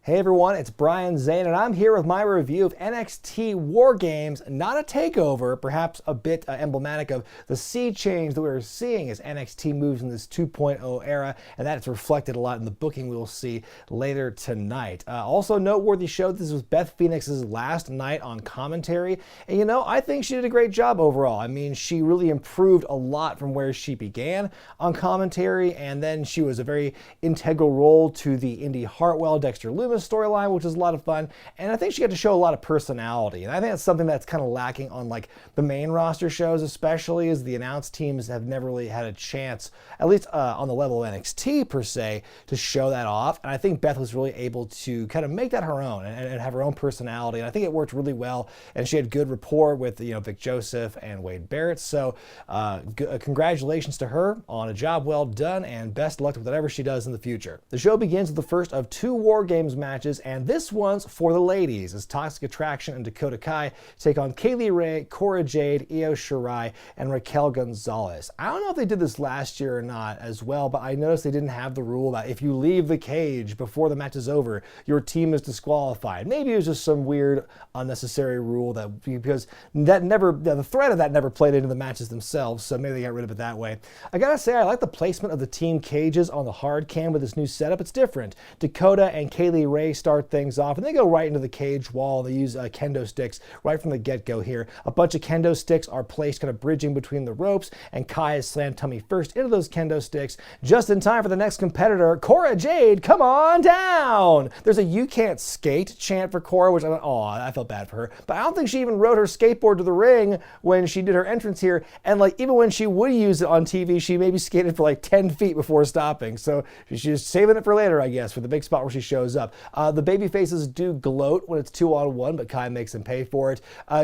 Hey everyone, it's Brian Zane, and I'm here with my review of NXT War Games, not a takeover, perhaps a bit emblematic of the sea change that we're seeing as NXT moves in this 2.0 era, and that is reflected a lot in the booking we will see later tonight. Also noteworthy show, this was Beth Phoenix's last night on commentary, and you know, I think she did a great job overall. I mean, she really improved a lot from where she began on commentary, and then she was a very integral role to the Indy Hartwell, Dexter Lumis storyline, which is a lot of fun, and I think she got to show a lot of personality, and I think that's something that's kind of lacking on like the main roster shows, especially as the announced teams have never really had a chance, at least on the level of NXT per se, to show that off. And I think Beth was really able to kind of make that her own and have her own personality, and I think it worked really well, and she had good rapport with Vic Joseph and Wade Barrett, so congratulations to her on a job well done, and best luck with whatever she does in the future. The show begins with the first of two War Games matches, and this one's for the ladies as Toxic Attraction and Dakota Kai take on Kaylee Ray, Cora Jade, Io Shirai, and Raquel Gonzalez. I don't know if they did this last year or not as well, but I noticed they didn't have the rule that if you leave the cage before the match is over, your team is disqualified. Maybe it was just some weird unnecessary rule that, because that never, the threat of that never played into the matches themselves, so maybe they got rid of it that way. I gotta say, I like the placement of the team cages on the hard cam with this new setup. It's different. Dakota and Kaylee Ray start things off, and they go right into the cage wall. They use kendo sticks right from the get-go here. A bunch of kendo sticks are placed kind of bridging between the ropes, and Kai is slammed tummy first into those kendo sticks, just in time for the next competitor, Cora Jade, come on down! There's a "you can't skate" chant for Cora, which I felt bad for her, but I don't think she even rode her skateboard to the ring when she did her entrance here, and like even when she would use it on TV, she maybe skated for like 10 feet before stopping, so she's saving it for later, I guess, for the big spot where she shows up. The baby faces do gloat when it's 2-on-1, but Kai makes them pay for it.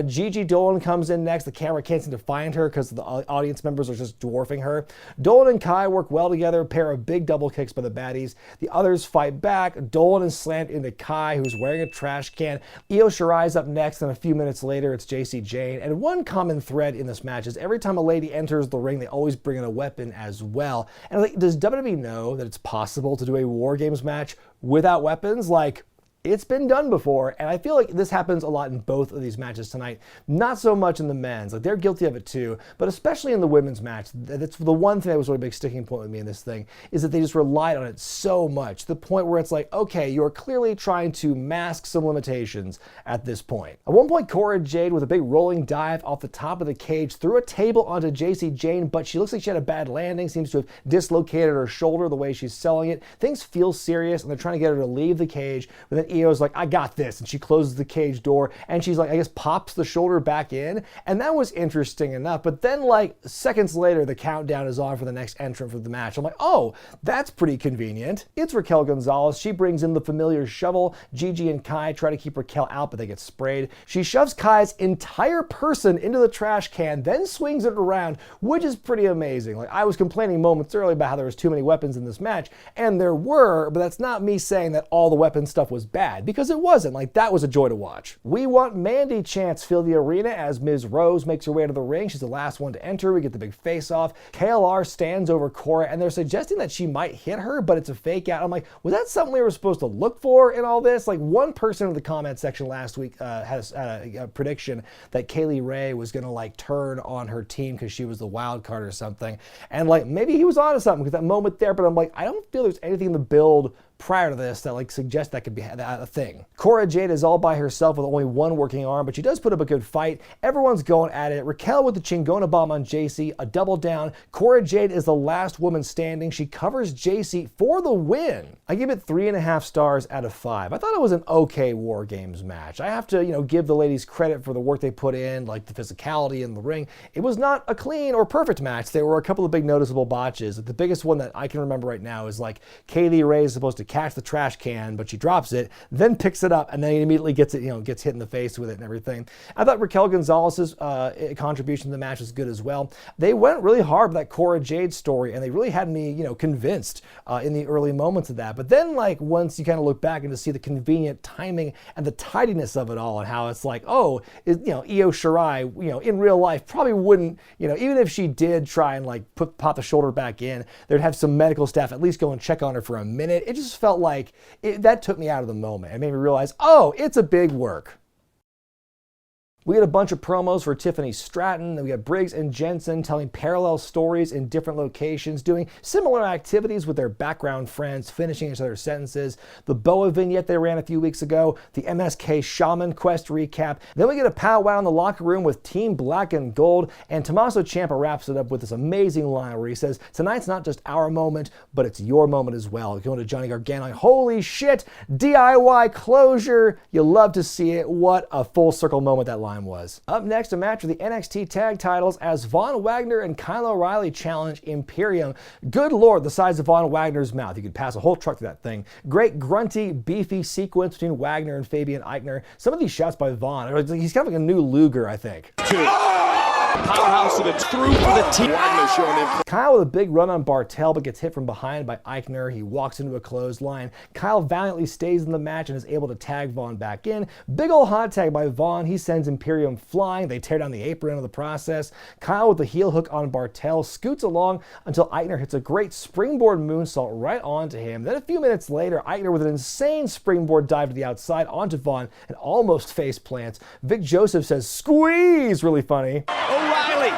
Gigi Dolan comes in next. The camera can't seem to find her because the audience members are just dwarfing her. Dolan and Kai work well together, a pair of big double kicks by the baddies. The others fight back. Dolan is slammed into Kai, who's wearing a trash can. Io Shirai's up next, and a few minutes later, it's Jacy Jayne. And one common thread in this match is every time a lady enters the ring, they always bring in a weapon as well. And like, does WWE know that it's possible to do a War Games match without weapons? Like, it's been done before, and I feel like this happens a lot in both of these matches tonight. Not so much in the men's, like they're guilty of it too, but especially in the women's match. That's the one thing that was really a big sticking point with me in this thing, is that they just relied on it so much, to the point where it's like, okay, you're clearly trying to mask some limitations at this point. At one point, Cora Jade with a big rolling dive off the top of the cage threw a table onto Jacy Jayne, but she looks like she had a bad landing, seems to have dislocated her shoulder the way she's selling it. Things feel serious, and they're trying to get her to leave the cage, but then Io's like, I got this, and she closes the cage door, and she's like, I guess pops the shoulder back in, and that was interesting enough. But then like seconds later, the countdown is on for the next entrant for the match. I'm like, oh, that's pretty convenient. It's Raquel Gonzalez. She brings in the familiar shovel. Gigi and Kai try to keep Raquel out, but they get sprayed. She shoves Kai's entire person into the trash can, then swings it around, which is pretty amazing. Like, I was complaining moments earlier about how there was too many weapons in this match, and there were, but that's not me saying that all the weapon stuff was bad, because it wasn't. Like, that was a joy to watch. We want Mandy chants fill the arena as Ms. Rose makes her way to the ring. She's the last one to enter. We get the big face-off. KLR stands over Cora, and they're suggesting that she might hit her, but it's a fake out. I'm like, was that something we were supposed to look for in all this? Like, one person in the comment section last week had a prediction that Kaylee Ray was gonna like turn on her team because she was the wild card or something, and like maybe he was onto something because that moment there, but I'm like, I don't feel there's anything in the build prior to this that like suggests that could be a thing. Cora Jade is all by herself with only one working arm, but she does put up a good fight. Everyone's going at it. Raquel with the Chingona bomb on Jacy, a double down. Cora Jade is the last woman standing. She covers Jacy for the win. I give it 3.5 stars out of 5. I thought it was an okay War Games match. I have to, give the ladies credit for the work they put in, like the physicality in the ring. It was not a clean or perfect match. There were a couple of big noticeable botches. The biggest one that I can remember right now is like Kaylee Ray is supposed to catch the trash can, but she drops it, then picks it up, and then immediately gets it, gets hit in the face with it and everything. I thought Raquel Gonzalez's contribution to the match was good as well. They went really hard with that Cora Jade story, and they really had me, convinced in the early moments of that. But then, like, once you kind of look back and to see the convenient timing and the tidiness of it all, and how it's like, oh, Io Shirai, in real life probably wouldn't, even if she did try and like pop the shoulder back in, they'd have some medical staff at least go and check on her for a minute. It just just felt like that took me out of the moment and made me realize, oh, it's a big work. We had a bunch of promos for Tiffany Stratton, then we got Briggs and Jensen telling parallel stories in different locations, doing similar activities with their background friends, finishing each other's sentences, the Boa vignette they ran a few weeks ago, the MSK Shaman Quest recap, then we get a powwow in the locker room with Team Black and Gold, and Tommaso Ciampa wraps it up with this amazing line where he says, tonight's not just our moment, but it's your moment as well. Going to Johnny Gargano, like, holy shit, DIY closure, you love to see it. What a full circle moment that line was. Up next, a match for the NXT tag titles as Von Wagner and Kyle O'Reilly challenge Imperium. Good lord, the size of Von Wagner's mouth. You could pass a whole truck through that thing. Great grunty, beefy sequence between Wagner and Fabian Aichner. Some of these shots by Von, he's kind of like a new Luger, I think. Powerhouse of it through for the team. Kyle with a big run on Bartel, but gets hit from behind by Aichner. He walks into a clothesline. Kyle valiantly stays in the match and is able to tag Von back in. Big ol' hot tag by Von. He sends Imperium flying. They tear down the apron of the process. Kyle with the heel hook on Bartel scoots along until Aichner hits a great springboard moonsault right onto him. Then a few minutes later, Aichner with an insane springboard dive to the outside onto Von and almost face plants. Vic Joseph says, squeeze, really funny. O'Reilly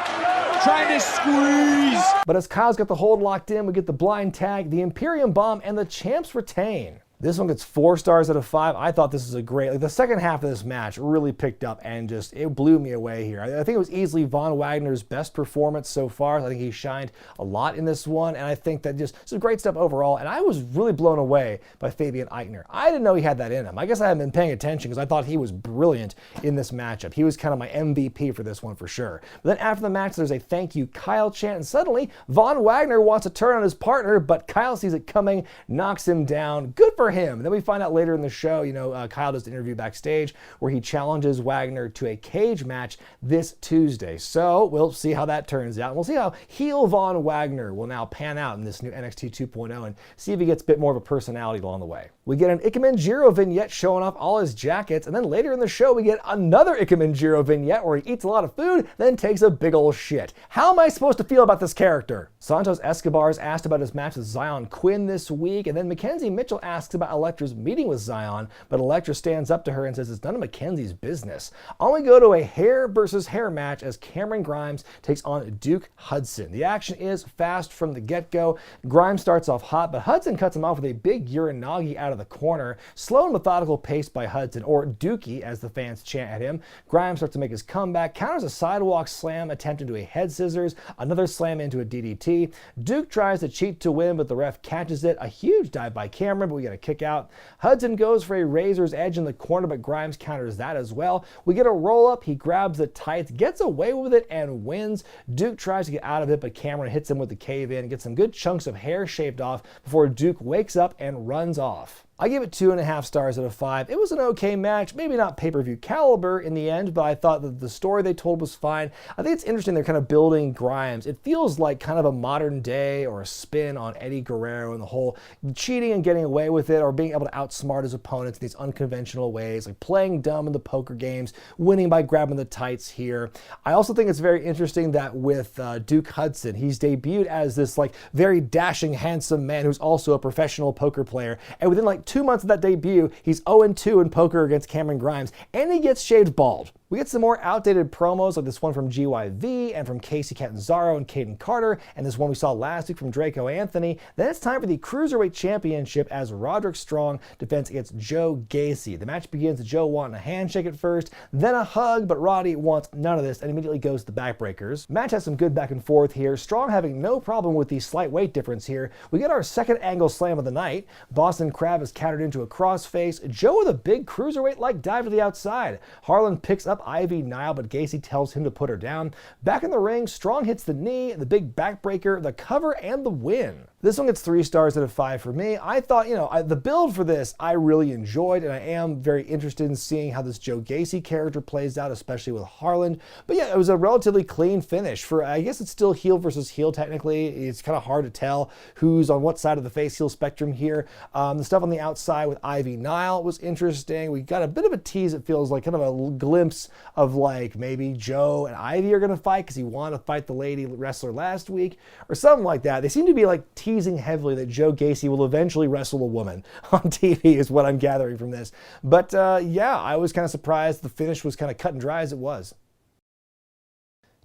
trying to squeeze. But as Kyle's got the hold locked in, we get the blind tag, the Imperium bomb, and the champs retain. This one gets 4 stars out of 5. I thought this was a great, the second half of this match really picked up and just, it blew me away here. I think it was easily Von Wagner's best performance so far. I think he shined a lot in this one, and I think that just some great stuff overall, and I was really blown away by Fabian Aichner. I didn't know he had that in him. I guess I haven't been paying attention because I thought he was brilliant in this matchup. He was kind of my MVP for this one for sure. But then after the match, there's a thank you Kyle chant, and suddenly Von Wagner wants to turn on his partner, but Kyle sees it coming, knocks him down. Good for him. And then we find out later in the show, Kyle does an interview backstage where he challenges Wagner to a cage match this Tuesday. So we'll see how that turns out. And we'll see how heel Von Wagner will now pan out in this new NXT 2.0 and see if he gets a bit more of a personality along the way. We get an Ikemen Jiro vignette showing off all his jackets, and then later in the show we get another Ikemen Jiro vignette where he eats a lot of food, then takes a big ol' shit. How am I supposed to feel about this character? Santos Escobar is asked about his match with Xyon Quinn this week, and then Mackenzie Mitchell asks about Elektra's meeting with Xyon, but Elektra stands up to her and says it's none of Mackenzie's business. On we go to a hair versus hair match as Cameron Grimes takes on Duke Hudson. The action is fast from the get-go. Grimes starts off hot, but Hudson cuts him off with a big Uranagi out of the corner. Slow and methodical pace by Hudson, or Dookie as the fans chant at him. Grimes starts to make his comeback, counters a sidewalk slam attempt into a head scissors, another slam into a DDT. Duke tries to cheat to win, but the ref catches it. A huge dive by Cameron, but we get a kick out. Hudson goes for a razor's edge in the corner, but Grimes counters that as well. We get a roll-up. He grabs the tights, gets away with it, and wins. Duke tries to get out of it, but Cameron hits him with the cave-in, gets some good chunks of hair shaved off before Duke wakes up and runs off. I give it 2.5 stars out of 5. It was an okay match, maybe not pay-per-view caliber in the end, but I thought that the story they told was fine. I think it's interesting they're kind of building Grimes. It feels like kind of a modern day or a spin on Eddie Guerrero and the whole cheating and getting away with it, or being able to outsmart his opponents in these unconventional ways, like playing dumb in the poker games, winning by grabbing the tights here. I also think it's very interesting that with Duke Hudson, he's debuted as this like very dashing, handsome man who's also a professional poker player, and within like 2 months of that debut, he's 0-2 in poker against Cameron Grimes, and he gets shaved bald. We get some more outdated promos like this one from GYV and from Casey Catanzaro and Caden Carter, and this one we saw last week from Draco Anthony. Then it's time for the Cruiserweight Championship as Roderick Strong defends against Joe Gacy. The match begins with Joe wanting a handshake at first, then a hug, but Roddy wants none of this and immediately goes to the backbreakers. Match has some good back and forth here. Strong having no problem with the slight weight difference here. We get our second angle slam of the night. Boston Crab is countered into a crossface. Joe with a big Cruiserweight-like dive to the outside. Harlan picks up Ivy Nile, but Gacy tells him to put her down. Back in the ring, Strong hits the knee, the big backbreaker, the cover, and the win. This one gets 3 stars out of 5 for me. I thought, the build for this I really enjoyed, and I am very interested in seeing how this Joe Gacy character plays out, especially with Harlan. But yeah, it was a relatively clean finish for, I guess it's still heel versus heel technically. It's kind of hard to tell who's on what side of the face-heel spectrum here. The stuff on the outside with Ivy Nile was interesting. We got a bit of a tease, it feels like, kind of a glimpse of like maybe Joe and Ivy are going to fight because he wanted to fight the lady wrestler last week or something like that. They seem to be like teasing teasing heavily that Joe Gacy will eventually wrestle a woman on TV is what I'm gathering from this. But yeah, I was kind of surprised the finish was kind of cut and dry as it was.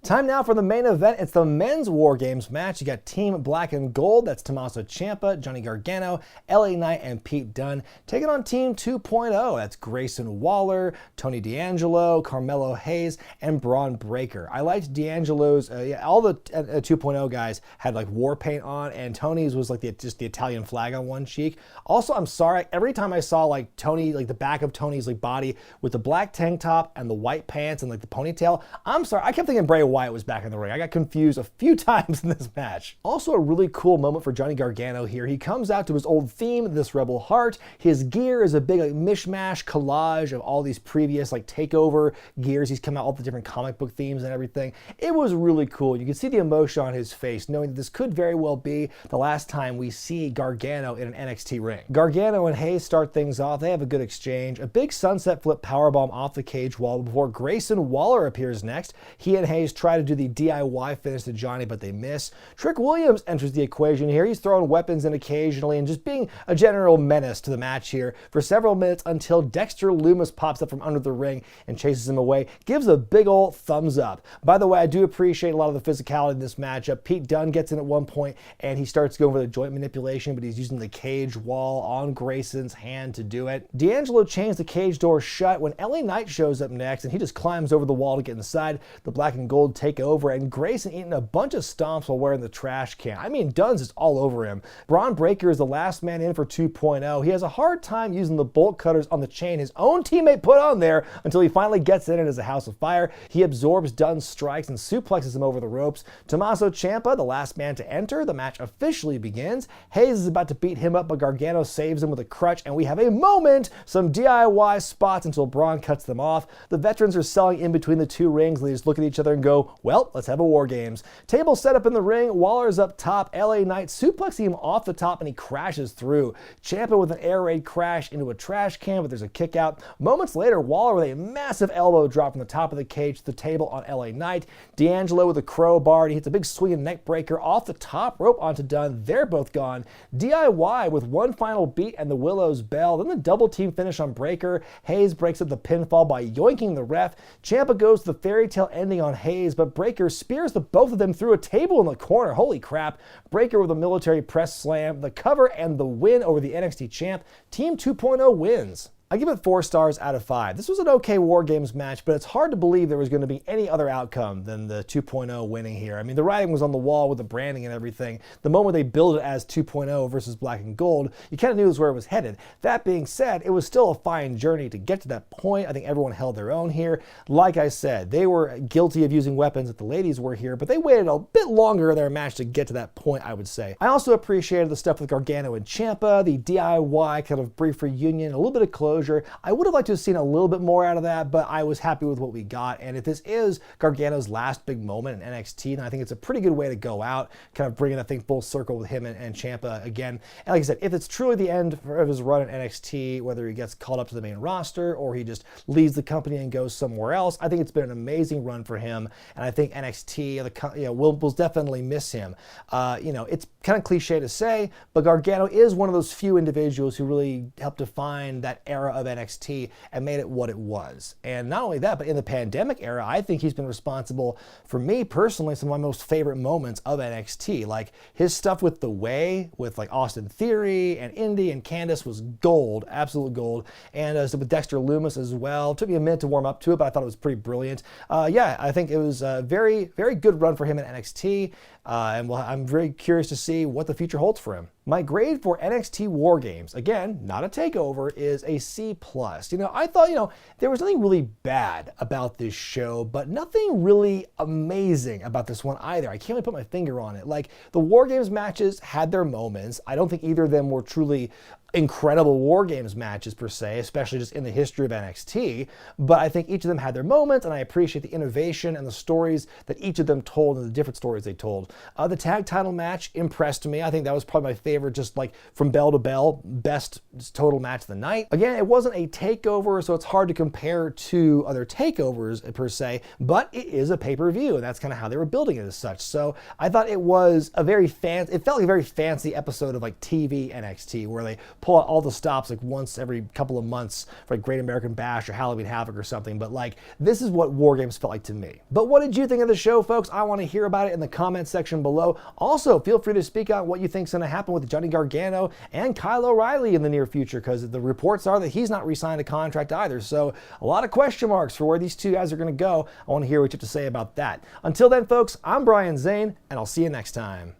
Time now for the main event. It's the men's War Games match. You got Team Black and Gold. That's Tommaso Ciampa, Johnny Gargano, LA Knight, and Pete Dunne. Taking on Team 2.0. That's Grayson Waller, Tony D'Angelo, Carmelo Hayes, and Braun Breaker. I liked D'Angelo's, all the 2.0 guys had like war paint on, and Tony's was like just the Italian flag on one cheek. Also, I'm sorry, every time I saw like Tony, like the back of Tony's like body with the black tank top and the white pants and like the ponytail, I'm sorry, I kept thinking Bray Wyatt was back in the ring. I got confused a few times in this match. Also a really cool moment for Johnny Gargano here. He comes out to his old theme, This Rebel Heart. His gear is a big like mishmash collage of all these previous like takeover gears. He's come out all the different comic book themes and everything. It was really cool. You can see the emotion on his face, knowing that this could very well be the last time we see Gargano in an NXT ring. Gargano and Hayes start things off. They have a good exchange. A big sunset flip powerbomb off the cage wall before Grayson Waller appears next. He and Hayes try to do the DIY finish to Johnny, but they miss. Trick Williams enters the equation here. He's throwing weapons in occasionally and just being a general menace to the match here for several minutes until Dexter Loomis pops up from under the ring and chases him away. Gives a big old thumbs up. By the way, I do appreciate a lot of the physicality in this matchup. Pete Dunne gets in at one point and he starts going for the joint manipulation, but he's using the cage wall on Grayson's hand to do it. D'Angelo chains the cage door shut when LA Knight shows up next and he just climbs over the wall to get inside. The Black and Gold take over, and Grayson eating a bunch of stomps while wearing the trash can. I mean, Dunne's just all over him. Braun Breaker is the last man in for 2.0. He has a hard time using the bolt cutters on the chain his own teammate put on there until he finally gets in it as a house of fire. He absorbs Dunne's strikes and suplexes him over the ropes. Tommaso Ciampa, the last man to enter. The match officially begins. Hayes is about to beat him up, but Gargano saves him with a crutch, and we have a moment, some DIY spots until Braun cuts them off. The veterans are selling in between the two rings, and they just look at each other and go, well, let's have a War Games. Table set up in the ring. Waller's up top. LA Knight suplexing him off the top, and he crashes through. Ciampa with an air raid crash into a trash can, but there's a kick out. Moments later, Waller with a massive elbow drop from the top of the cage to the table on LA Knight. D'Angelo with a crowbar. He hits a big swinging neck breaker off the top rope onto Dunne. They're both gone. DIY with one final beat and the Willow's Bell. Then the double team finish on Breaker. Hayes breaks up the pinfall by yoinking the ref. Ciampa goes to the fairy tale ending on Hayes, but Breaker spears the both of them through a table in the corner. Holy crap. Breaker with a military press slam, the cover, and the win over the NXT champ. Team 2.0 wins. I give it 4 stars out of 5. This was an okay War Games match, but it's hard to believe there was going to be any other outcome than the 2.0 winning here. I mean, the writing was on the wall with the branding and everything. The moment they billed it as 2.0 versus Black and Gold, you kind of knew where it was headed. That being said, it was still a fine journey to get to that point. I think everyone held their own here. Like I said, they were guilty of using weapons that the ladies were here, but they waited a bit longer in their match to get to that point, I would say. I also appreciated the stuff with Gargano and Ciampa, the DIY kind of brief reunion, a little bit of closure. I would have liked to have seen a little bit more out of that, but I was happy with what we got. And if this is Gargano's last big moment in NXT, then I think it's a pretty good way to go out, kind of bringing that thing full circle with him and Ciampa again. And like I said, if it's truly the end of his run in NXT, whether he gets called up to the main roster or he just leaves the company and goes somewhere else, I think it's been an amazing run for him. And I think NXT will definitely miss him. It's kind of cliche to say, but Gargano is one of those few individuals who really helped define that era of NXT and made it what it was. And not only that, but in the pandemic era, I think he's been responsible for me personally, some of my most favorite moments of NXT. Like his stuff with The Way, with like Austin Theory and Indy and Candice was gold, absolute gold. And with Dexter Loomis as well. It took me a minute to warm up to it, but I thought it was pretty brilliant. I think it was a very, very good run for him in NXT. I'm very curious to see what the future holds for him. My grade for NXT War Games, again, not a takeover, is a C+. I thought, there was nothing really bad about this show, but nothing really amazing about this one either. I can't really put my finger on it. Like, the War Games matches had their moments. I don't think either of them were truly incredible War Games matches per se, especially just in the history of NXT, but I think each of them had their moments, and I appreciate the innovation and the stories that each of them told and the different stories they told. The tag title match impressed me. I think that was probably my favorite, just like from bell to bell, best total match of the night. Again, it wasn't a takeover, so it's hard to compare to other takeovers per se, but it is a pay-per-view, and that's kind of how they were building it as such. So I thought it was it felt like a very fancy episode of like TV NXT, where they pull out all the stops like once every couple of months for like Great American Bash or Halloween Havoc or something, but like this is what War Games felt like to me. But what did you think of the show, folks? I want to hear about it in the comment section below. Also, feel free to speak on what you think is going to happen with Johnny Gargano and Kyle O'Reilly in the near future, because the reports are that he's not re-signed a contract either. So a lot of question marks for where these two guys are going to go. I want to hear what you have to say about that. Until then, folks, I'm Brian Zane, and I'll see you next time.